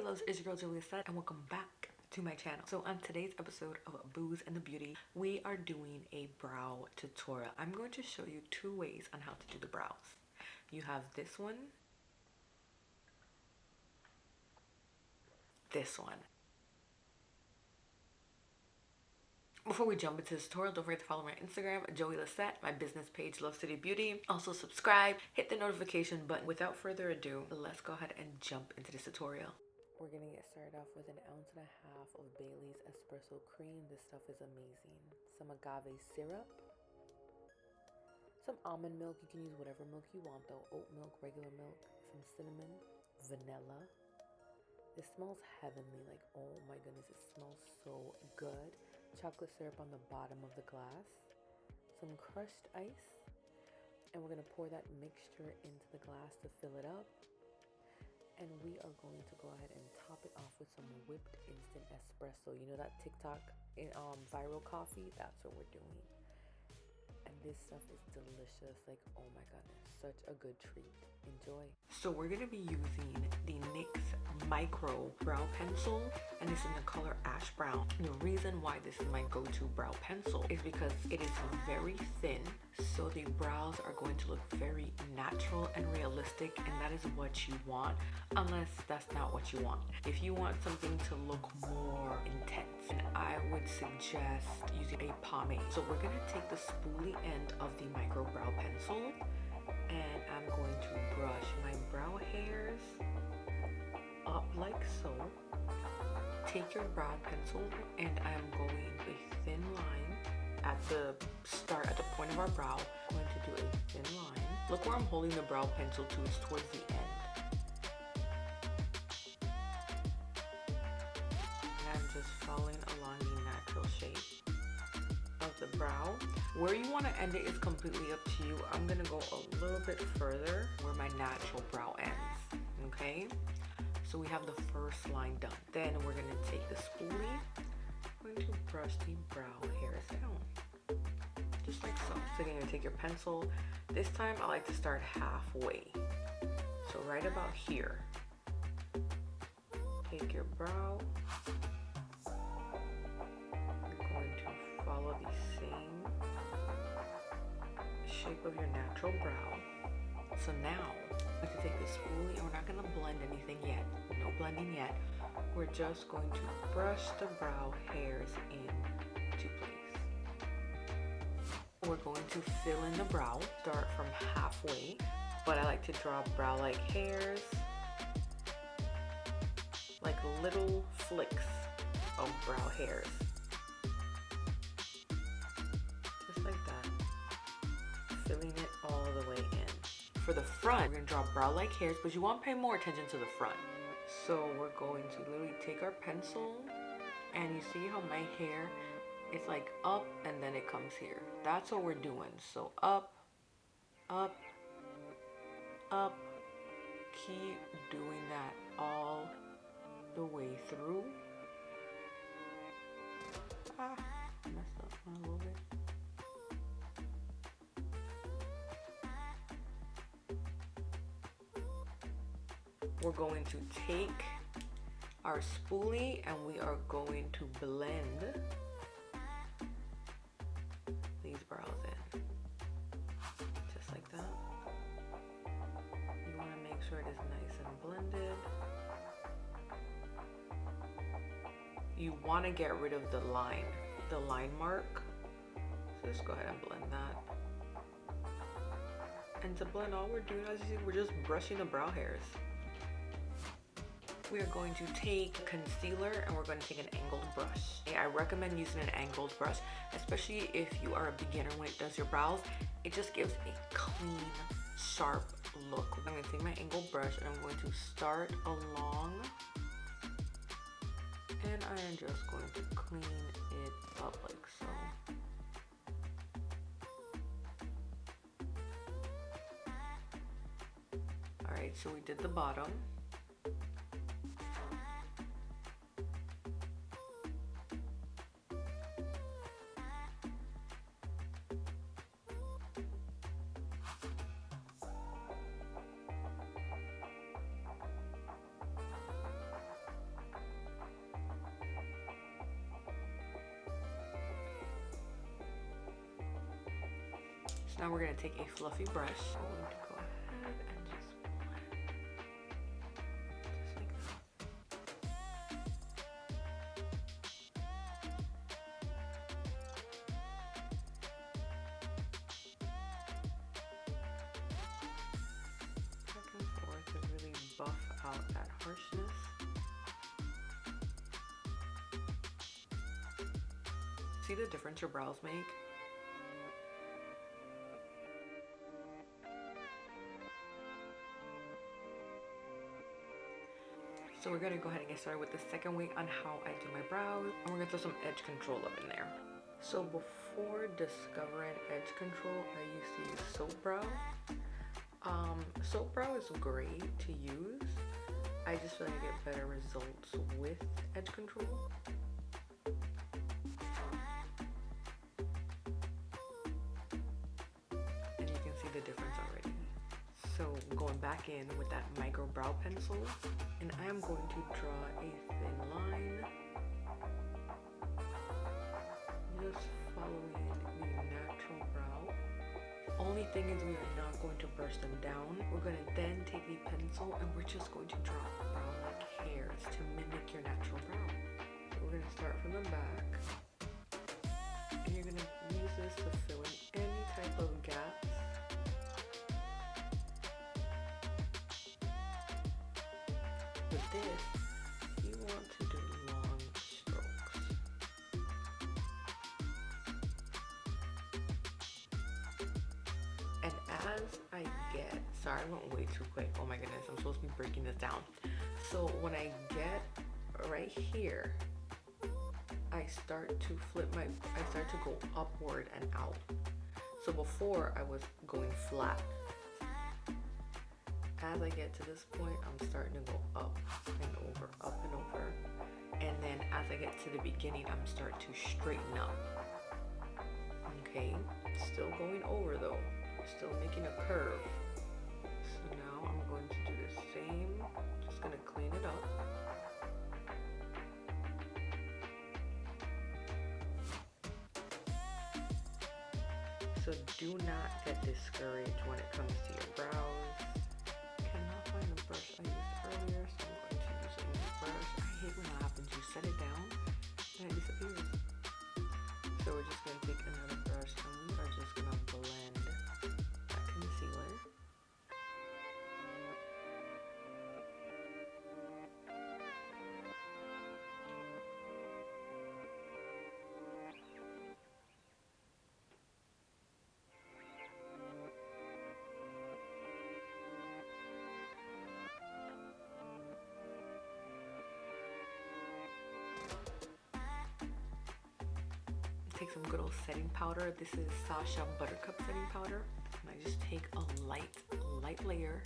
loves, it's your girl Joeylissette and welcome back to my channel. So on today's episode of Booze and the Beauty, we are doing a brow tutorial. I'm going to show you two ways on how to do the brows. You have this one, this one. Before we jump into this tutorial, don't forget to follow my Instagram, Joeylissette, my business page, Lovecitybeauty. Also subscribe, hit the notification button. Without further ado, let's go ahead and jump into this tutorial. We're gonna get started off with 1.5 ounces of Bailey's Espresso cream. This stuff is amazing. Some agave syrup. Some almond milk. You can use whatever milk you want though. Oat milk, regular milk. Some cinnamon, vanilla. This smells heavenly. Like, oh my goodness, it smells so good. Chocolate syrup on the bottom of the glass, some crushed ice, and we're going to pour that mixture into the glass to fill it up. And we are going to go ahead and top it off with some whipped instant espresso. You know that TikTok viral coffee? That's what we're doing. And this stuff is delicious. Like, oh my goodness, such a good treat. Enjoy. So we're going to be using the NYX Micro Brow Pencil, and it's in the color ash brown. And the reason why this is my go-to brow pencil is because it is very thin, so the brows are going to look very natural and realistic, and that is what you want, unless that's not what you want. If you want something to look more intense, then I would suggest using a pomade. So we're going to take the spoolie end of the Micro Brow Pencil, and I'm going to brush my brow hairs up like so. Take your brow pencil, and I'm going a thin line at the start, at the point of our brow. I'm going to do a thin line. Look where I'm holding the brow pencil to, it's towards the end. And I'm just following along the natural shape of the brow. Where you want to end it is completely up to you. I'm going to go a little bit further where my natural brow ends, okay? So we have the first line done. Then we're going to take the spoolie. I'm going to brush the brow hairs down, just like so. So you're going to take your pencil. This time I like to start halfway. So right about here. Take your brow. You're going to follow the same shape of your natural brow. So now we have to take the spoolie, and we're not going to blend anything yet. No blending yet. We're just going to brush the brow hairs into place. We're going to fill in the brow, start from halfway, but I like to draw brow-like hairs, like little flicks of brow hairs. Just like that. Filling it all the way in. For the front, we're going to draw brow-like hairs, but you want to pay more attention to the front. So we're going to literally take our pencil, and you see how my hair is like up and then it comes here. That's what we're doing. So up, up, up. Keep doing that all the way through. I messed up a little bit. We're going to take our spoolie and we are going to blend these brows in. Just like that. You want to make sure it is nice and blended. You want to get rid of the line mark. So just go ahead and blend that. And to blend, all we're doing, as you see, we're just brushing the brow hairs. We are going to take concealer and we're going to take an angled brush. I recommend using an angled brush, especially if you are a beginner when it does your brows. It just gives a clean, sharp look. I'm going to take my angled brush and I'm going to start along, and I am just going to clean it up like so. Alright, so we did the bottom. Now we're going to take a fluffy brush. I'm going to go ahead and just blend. Just like that. Back and forth to really buff out that harshness. See the difference your brows make? So we're gonna go ahead and get started with the second way on how I do my brows. And we're gonna throw some edge control up in there. So before discovering edge control, I used to use soap brow. Soap brow is great to use. I just feel like I get better results with edge control. And you can see the difference already. So going back in with that micro brow pencil, and I am going to draw a thin line, just following the natural brow. Only thing is we are not going to brush them down. We're going to then take the pencil and we're just going to draw brow-like hairs to mimic your natural brow. So we're going to start from the back, and you're going to use this to fill in any type of gaps. With this, you want to do long strokes. And as I get, sorry, I went way too quick. Oh my goodness, I'm supposed to be breaking this down. So when I get right here, I start to go upward and out. So before I was going flat. As I get to this point, I'm starting to go up and over, up and over. And then as I get to the beginning, I'm starting to straighten up. Okay, still going over though, still making a curve. So now I'm going to do the same, just gonna clean it up. So do not get discouraged when it comes to your brows. Cannot find the brush I used earlier, so I'm going to use a new brush. I hate when that happens. You set it down and it disappears. So we're just going to take another brush and we are just going to blend that concealer. Take some good old setting powder. This is Sasha Buttercup setting powder. And I just take a light layer